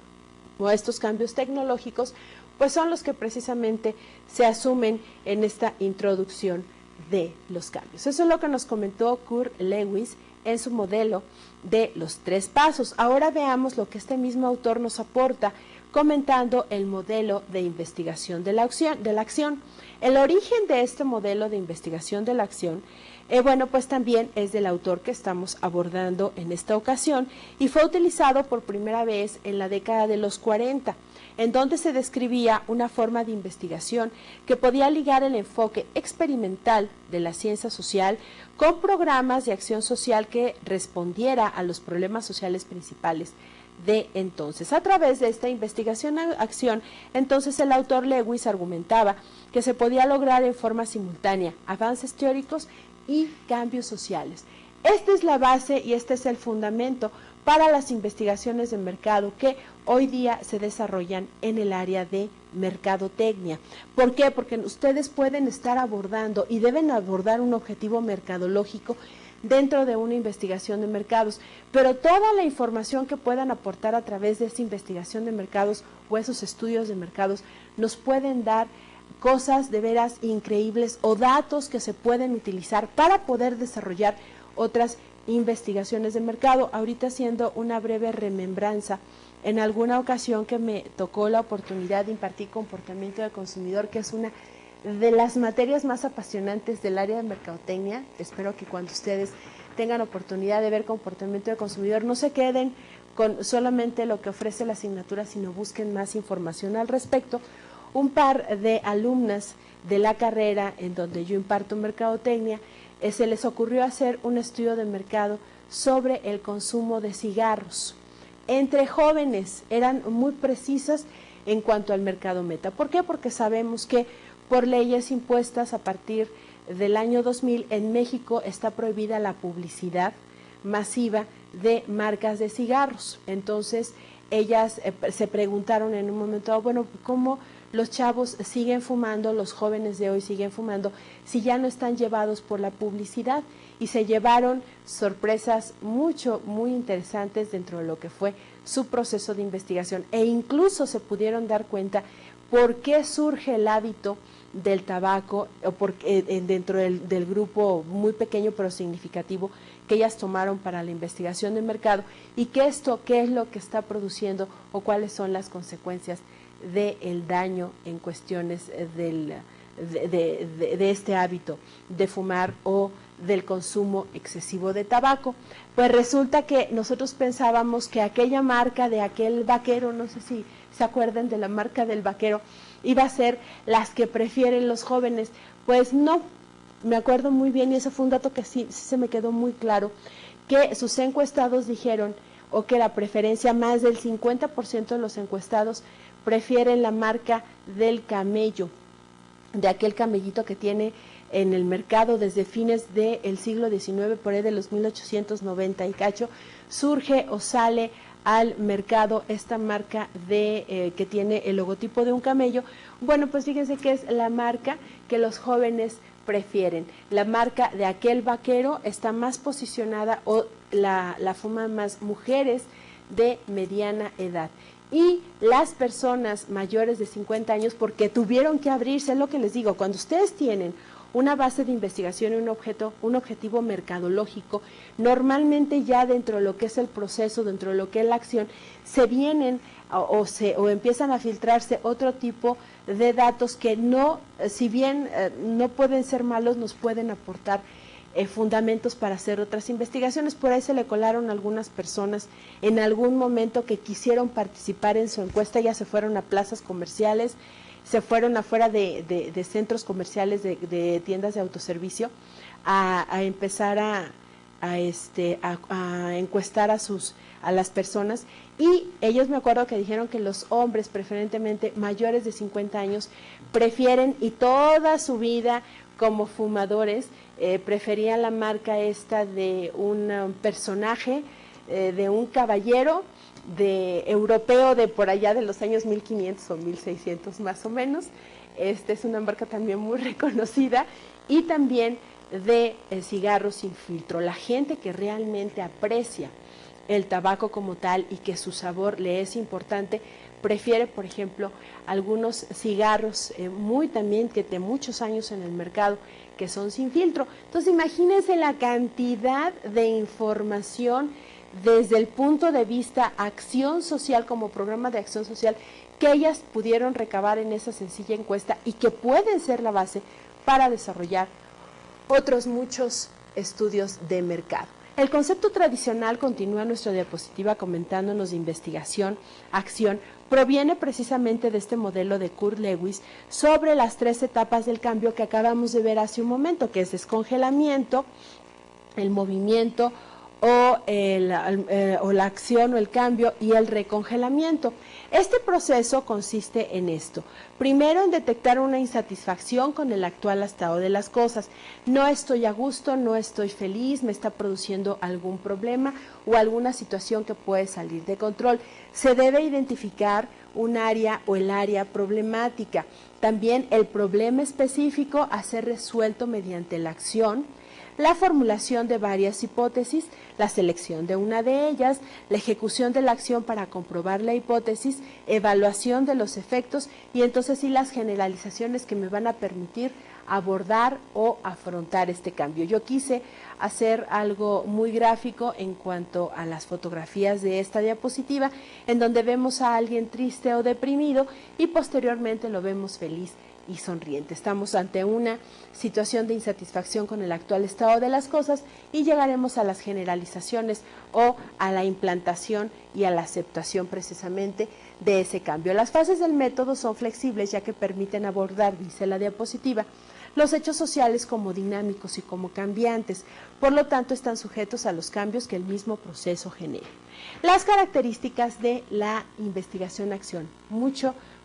Speaker 1: o a estos cambios tecnológicos, pues son los que precisamente se asumen en esta introducción de los cambios. Eso es lo que nos comentó Kurt Lewis en su modelo de los 3 pasos. Ahora veamos lo que este mismo autor nos aporta comentando el modelo de investigación de la acción. El origen de este modelo de investigación de la acción, bueno, pues también es del autor que estamos abordando en esta ocasión y fue utilizado por primera vez en la década de los 40, en donde se describía una forma de investigación que podía ligar el enfoque experimental de la ciencia social con programas de acción social que respondiera a los problemas sociales principales de entonces. A través de esta investigación-acción, entonces el autor Lewis argumentaba que se podía lograr en forma simultánea avances teóricos y cambios sociales. Esta es la base y este es el fundamento para las investigaciones de mercado que hoy día se desarrollan en el área de mercadotecnia. ¿Por qué? Porque ustedes pueden estar abordando y deben abordar un objetivo mercadológico dentro de una investigación de mercados, pero toda la información que puedan aportar a través de esa investigación de mercados o esos estudios de mercados nos pueden dar cosas de veras increíbles o datos que se pueden utilizar para poder desarrollar otras investigaciones de mercado. Ahorita haciendo una breve remembranza, en alguna ocasión que me tocó la oportunidad de impartir comportamiento del consumidor, que es una de las materias más apasionantes del área de mercadotecnia. Espero que cuando ustedes tengan oportunidad de ver comportamiento del consumidor no se queden con solamente lo que ofrece la asignatura, sino busquen más información al respecto. Un par de alumnas de la carrera en donde yo imparto mercadotecnia, se les ocurrió hacer un estudio de mercado sobre el consumo de cigarros entre jóvenes. Eran muy precisas en cuanto al mercado meta. ¿Por qué? Porque sabemos que por leyes impuestas a partir del año 2000 en México está prohibida la publicidad masiva de marcas de cigarros. Entonces ellas se preguntaron en un momento dado, bueno, ¿cómo los chavos siguen fumando, los jóvenes de hoy siguen fumando, si ya no están llevados por la publicidad? Y se llevaron sorpresas muy interesantes dentro de lo que fue su proceso de investigación, e incluso se pudieron dar cuenta por qué surge el hábito del tabaco, o dentro del grupo muy pequeño pero significativo que ellas tomaron para la investigación del mercado, y qué es lo que está produciendo o cuáles son las consecuencias del daño en cuestiones de este hábito de fumar o del consumo excesivo de tabaco. Pues resulta que nosotros pensábamos que aquella marca de aquel vaquero, no sé si se acuerdan de la marca del vaquero, iba a ser las que prefieren los jóvenes. Pues no, me acuerdo muy bien, y ese fue un dato que sí se me quedó muy claro, que sus encuestados dijeron, o que la preferencia, más del 50% de los encuestados prefieren la marca del camello, de aquel camellito que tiene en el mercado desde fines del siglo XIX, por ahí de los 1890 y cacho, surge o sale al mercado esta marca que tiene el logotipo de un camello. Bueno, pues fíjense que es la marca que los jóvenes prefieren. La marca de aquel vaquero está más posicionada, o la fuman más mujeres de mediana edad. Y las personas mayores de 50 años, porque tuvieron que abrirse, es lo que les digo, cuando ustedes tienen una base de investigación y un objetivo mercadológico, normalmente ya dentro de lo que es el proceso, dentro de lo que es la acción, se vienen o empiezan a filtrarse otro tipo de datos que no, si bien no pueden ser malos, nos pueden aportar fundamentos para hacer otras investigaciones. Por ahí se le colaron algunas personas en algún momento que quisieron participar en su encuesta, ya se fueron a plazas comerciales, se fueron afuera de centros comerciales, de tiendas de autoservicio, a empezar a encuestar a las personas, y ellos, me acuerdo que dijeron que los hombres, preferentemente mayores de 50 años, prefieren, y toda su vida como fumadores, preferían la marca esta de un personaje, de un caballero europeo de por allá de los años 1500 o 1600 más o menos. Es una marca también muy reconocida, y también de cigarros sin filtro. La gente que realmente aprecia el tabaco como tal y que su sabor le es importante, prefiere, por ejemplo, algunos cigarros también que de muchos años en el mercado, que son sin filtro. Entonces imagínense la cantidad de información desde el punto de vista acción social, como programa de acción social, que ellas pudieron recabar en esa sencilla encuesta, y que pueden ser la base para desarrollar otros muchos estudios de mercado. El concepto tradicional, continúa nuestra diapositiva comentándonos, de investigación, acción, proviene precisamente de este modelo de Kurt Lewis sobre las 3 etapas del cambio que acabamos de ver hace un momento, que es descongelamiento, el movimiento o la acción o el cambio, y el recongelamiento. Este proceso consiste en esto: primero, en detectar una insatisfacción con el actual estado de las cosas. No estoy a gusto, no estoy feliz, me está produciendo algún problema o alguna situación que puede salir de control. Se debe identificar un área o el área problemática. También el problema específico a ser resuelto mediante la acción, la formulación de varias hipótesis, la selección de una de ellas, la ejecución de la acción para comprobar la hipótesis, evaluación de los efectos, y entonces sí las generalizaciones que me van a permitir abordar o afrontar este cambio. Yo quise hacer algo muy gráfico en cuanto a las fotografías de esta diapositiva, en donde vemos a alguien triste o deprimido y posteriormente lo vemos feliz y sonriente. Estamos ante una situación de insatisfacción con el actual estado de las cosas, y llegaremos a las generalizaciones o a la implantación y a la aceptación precisamente de ese cambio. Las fases del método son flexibles, ya que permiten abordar, dice la diapositiva, los hechos sociales como dinámicos y como cambiantes, por lo tanto están sujetos a los cambios que el mismo proceso genera. Las características de la investigación-acción,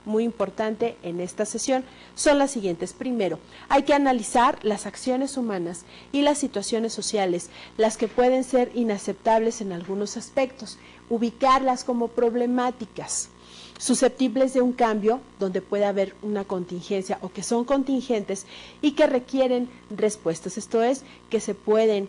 Speaker 1: muy importante en esta sesión, son las siguientes. Primero, hay que analizar las acciones humanas y las situaciones sociales, las que pueden ser inaceptables en algunos aspectos, ubicarlas como problemáticas. susceptibles de un cambio donde puede haber una contingencia o que son contingentes y que requieren respuestas, esto es, que se pueden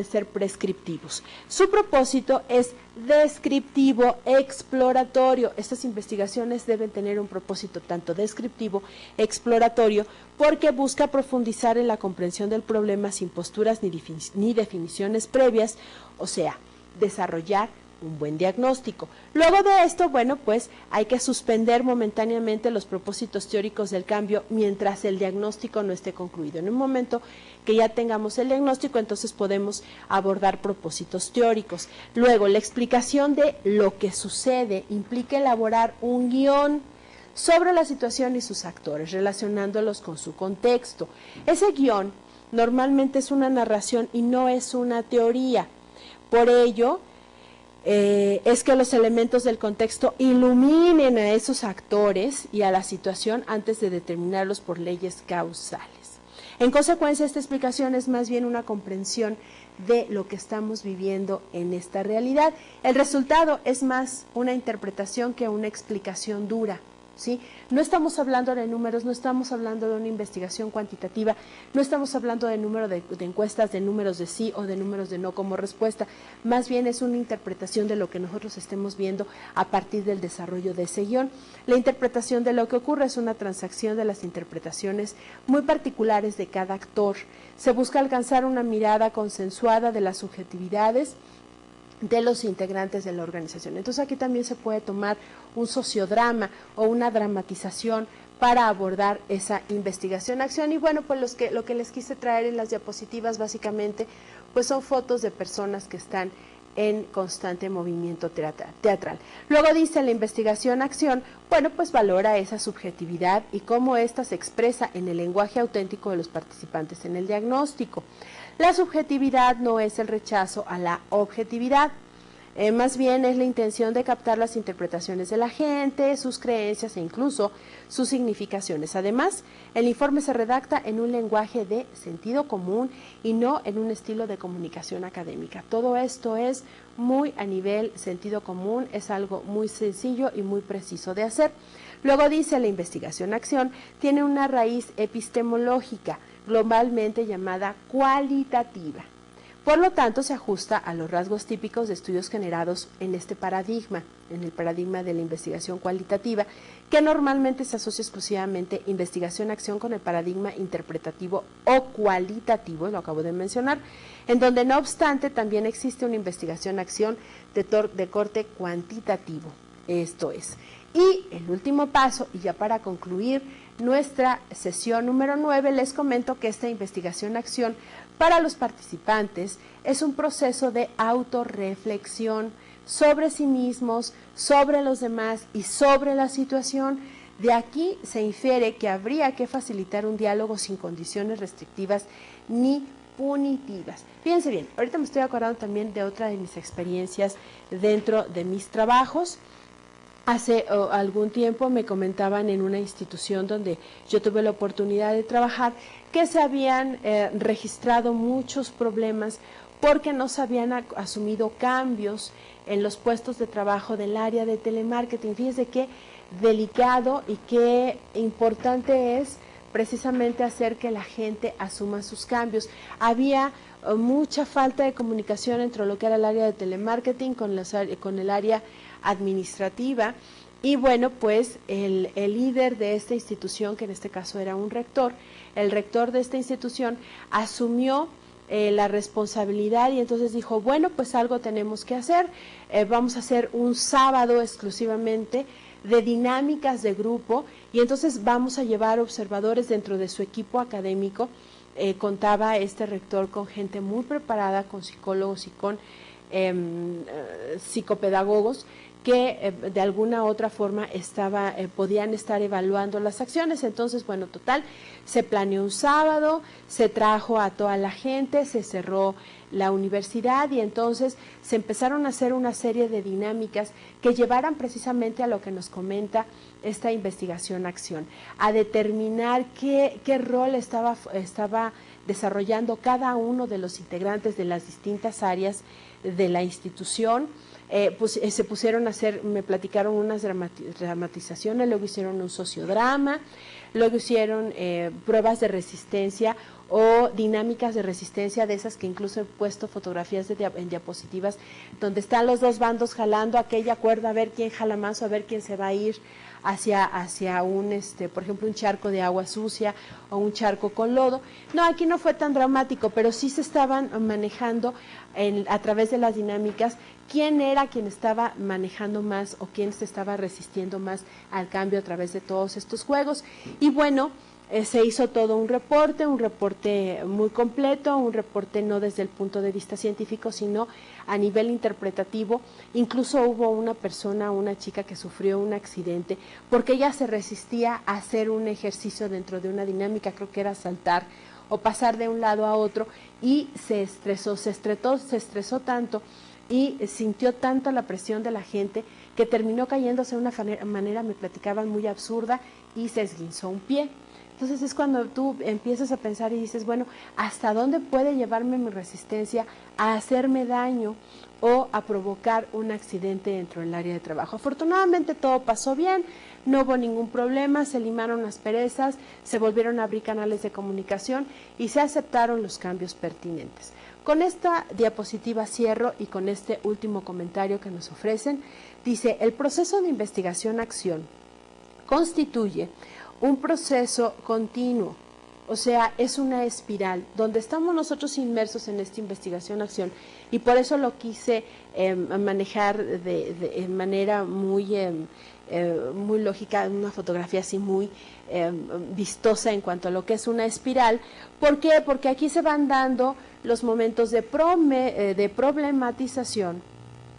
Speaker 1: ser prescriptivos. Su propósito es descriptivo, exploratorio. Estas investigaciones deben tener un propósito tanto descriptivo, exploratorio, porque busca profundizar en la comprensión del problema sin posturas ni definiciones previas, o sea, desarrollar un buen diagnóstico. Luego de esto, bueno, pues hay que suspender momentáneamente los propósitos teóricos del cambio mientras el diagnóstico no esté concluido. En un momento que ya tengamos el diagnóstico, entonces podemos abordar propósitos teóricos. Luego, la explicación de lo que sucede implica elaborar un guión sobre la situación y sus actores, relacionándolos con su contexto. Ese guión normalmente es una narración y no es una teoría. Por ello, es que los elementos del contexto iluminen a esos actores y a la situación antes de determinarlos por leyes causales. En consecuencia, esta explicación es más bien una comprensión de lo que estamos viviendo en esta realidad. El resultado es más una interpretación que una explicación dura, ¿sí? No estamos hablando de números, no estamos hablando de una investigación cuantitativa, no estamos hablando de número de encuestas, de números de sí o de números de no como respuesta, más bien es una interpretación de lo que nosotros estemos viendo a partir del desarrollo de ese guión. La interpretación de lo que ocurre es una transacción de las interpretaciones muy particulares de cada actor. Se busca alcanzar una mirada consensuada de las subjetividades de los integrantes de la organización. Entonces aquí también se puede tomar un sociodrama o una dramatización para abordar esa investigación-acción. Y bueno, pues lo que les quise traer en las diapositivas básicamente pues son fotos de personas que están en constante movimiento teatral. Luego dice la investigación-acción, bueno, pues valora esa subjetividad y cómo ésta se expresa en el lenguaje auténtico de los participantes en el diagnóstico. La subjetividad no es el rechazo a la objetividad, más bien es la intención de captar las interpretaciones de la gente, sus creencias e incluso sus significaciones. Además, el informe se redacta en un lenguaje de sentido común y no en un estilo de comunicación académica. Todo esto es muy a nivel sentido común, es algo muy sencillo y muy preciso de hacer. Luego dice, la investigación-acción tiene una raíz epistemológica, globalmente llamada cualitativa. Por lo tanto, se ajusta a los rasgos típicos de estudios generados en este paradigma, en el paradigma de la investigación cualitativa, que normalmente se asocia exclusivamente investigación-acción con el paradigma interpretativo o cualitativo, lo acabo de mencionar, en donde no obstante también existe una investigación-acción de corte cuantitativo, esto es. Y el último paso, y ya para concluir nuestra sesión número 9, les comento que esta investigación-acción para los participantes es un proceso de autorreflexión sobre sí mismos, sobre los demás y sobre la situación. De aquí se infiere que habría que facilitar un diálogo sin condiciones restrictivas ni punitivas. Fíjense bien, ahorita me estoy acordando también de otra de mis experiencias dentro de mis trabajos. Hace algún tiempo me comentaban en una institución donde yo tuve la oportunidad de trabajar que se habían registrado muchos problemas porque no se habían asumido cambios en los puestos de trabajo del área de telemarketing. Fíjense qué delicado y qué importante es precisamente hacer que la gente asuma sus cambios. Había mucha falta de comunicación entre lo que era el área de telemarketing con el área administrativa, y bueno, pues el líder de esta institución, que en este caso era un rector, el rector de esta institución asumió la responsabilidad y entonces dijo, bueno, pues algo tenemos que hacer, vamos a hacer un sábado exclusivamente de dinámicas de grupo y entonces vamos a llevar observadores dentro de su equipo académico. Contaba este rector con gente muy preparada, con psicólogos y con psicopedagogos que de alguna u otra forma podían estar evaluando las acciones. Entonces, bueno, total, se planeó un sábado, se trajo a toda la gente, se cerró la universidad y entonces se empezaron a hacer una serie de dinámicas que llevaran precisamente a lo que nos comenta esta investigación-acción, a determinar qué rol estaba desarrollando cada uno de los integrantes de las distintas áreas de la institución, se pusieron a hacer, me platicaron unas dramatizaciones, luego hicieron un sociodrama, luego hicieron pruebas de resistencia o dinámicas de resistencia, de esas que incluso he puesto fotografías en diapositivas, donde están los dos bandos jalando aquella cuerda, a ver quién jala más o a ver quién se va a ir hacia un, por ejemplo, un charco de agua sucia o un charco con lodo. No, aquí no fue tan dramático, pero sí se estaban manejando a través de las dinámicas quién era quien estaba manejando más o quién se estaba resistiendo más al cambio a través de todos estos juegos. Y bueno, se hizo todo un reporte muy completo, un reporte no desde el punto de vista científico, sino a nivel interpretativo. Incluso hubo una chica que sufrió un accidente porque ella se resistía a hacer un ejercicio dentro de una dinámica, creo que era saltar o pasar de un lado a otro, y se estresó tanto y sintió tanto la presión de la gente que terminó cayéndose de una manera, me platicaban, muy absurda, y se esguinzó un pie. Entonces es cuando tú empiezas a pensar y dices, bueno, ¿hasta dónde puede llevarme mi resistencia a hacerme daño o a provocar un accidente dentro del área de trabajo? Afortunadamente todo pasó bien, no hubo ningún problema, se limaron las perezas, se volvieron a abrir canales de comunicación y se aceptaron los cambios pertinentes. Con esta diapositiva cierro y con este último comentario que nos ofrecen. Dice, el proceso de investigación-acción constituye un proceso continuo, o sea, es una espiral donde estamos nosotros inmersos en esta investigación-acción, y por eso lo quise manejar de manera muy lógica, una fotografía así muy vistosa en cuanto a lo que es una espiral. ¿Por qué? Porque aquí se van dando los momentos de problematización,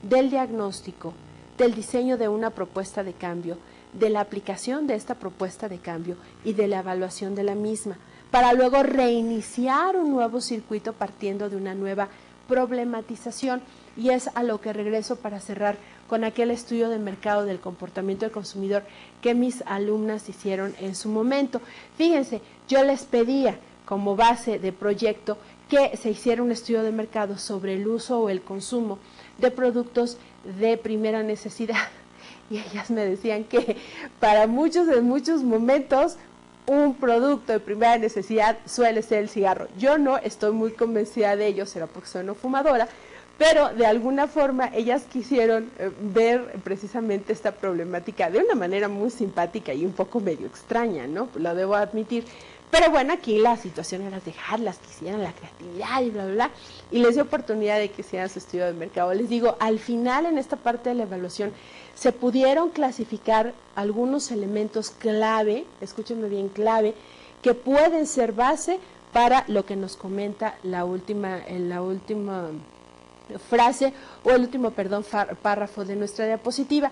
Speaker 1: del diagnóstico, del diseño de una propuesta de cambio, de la aplicación de esta propuesta de cambio y de la evaluación de la misma, para luego reiniciar un nuevo circuito partiendo de una nueva problematización. Y es a lo que regreso para cerrar con aquel estudio de mercado del comportamiento del consumidor que mis alumnas hicieron en su momento. Fíjense, yo les pedía como base de proyecto que se hiciera un estudio de mercado sobre el uso o el consumo de productos de primera necesidad. Y ellas me decían que para muchos, en muchos momentos, un producto de primera necesidad suele ser el cigarro. Yo no estoy muy convencida de ello, será porque soy no fumadora, pero de alguna forma ellas quisieron ver precisamente esta problemática de una manera muy simpática y un poco medio extraña, ¿no? Lo debo admitir. Pero bueno, aquí la situación era dejarlas que hicieran la creatividad y bla, bla, bla, y les dio oportunidad de que hicieran su estudio de mercado. Les digo, al final en esta parte de la evaluación se pudieron clasificar algunos elementos clave, escúchenme bien, clave, que pueden ser base para lo que nos comenta en la última frase o el último, párrafo de nuestra diapositiva.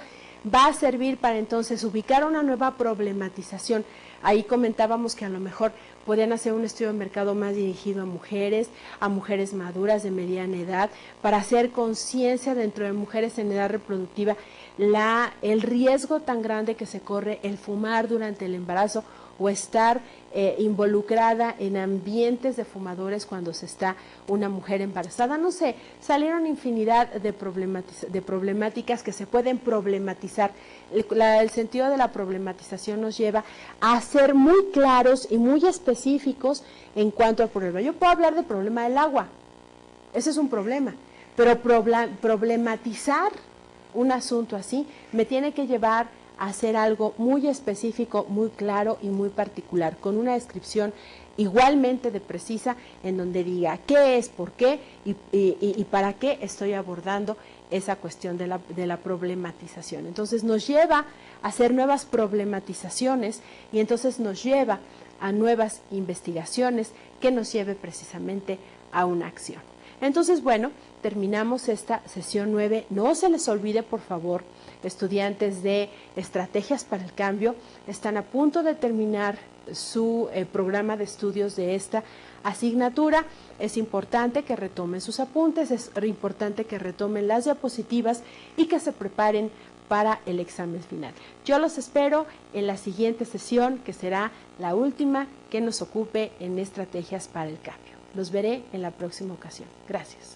Speaker 1: Va a servir para entonces ubicar una nueva problematización. Ahí comentábamos que a lo mejor podían hacer un estudio de mercado más dirigido a mujeres maduras de mediana edad, para hacer conciencia dentro de mujeres en edad reproductiva el riesgo tan grande que se corre el fumar durante el embarazo o estar involucrada en ambientes de fumadores cuando se está una mujer embarazada. No sé, salieron infinidad de problemáticas que se pueden problematizar. El sentido de la problematización nos lleva a ser muy claros y muy específicos en cuanto al problema. Yo puedo hablar del problema del agua, ese es un problema, pero problematizar un asunto así me tiene que llevar a hacer algo muy específico, muy claro y muy particular, con una descripción igualmente de precisa, en donde diga qué es, por qué y para qué estoy abordando esa cuestión de la problematización. Entonces nos lleva a hacer nuevas problematizaciones y entonces nos lleva a nuevas investigaciones que nos lleve precisamente a una acción. Entonces, bueno, terminamos esta sesión 9. No se les olvide, por favor, estudiantes de Estrategias para el Cambio, están a punto de terminar su programa de estudios de esta asignatura. Es importante que retomen sus apuntes, es importante que retomen las diapositivas y que se preparen para el examen final. Yo los espero en la siguiente sesión, que será la última que nos ocupe en Estrategias para el Cambio. Los veré en la próxima ocasión. Gracias.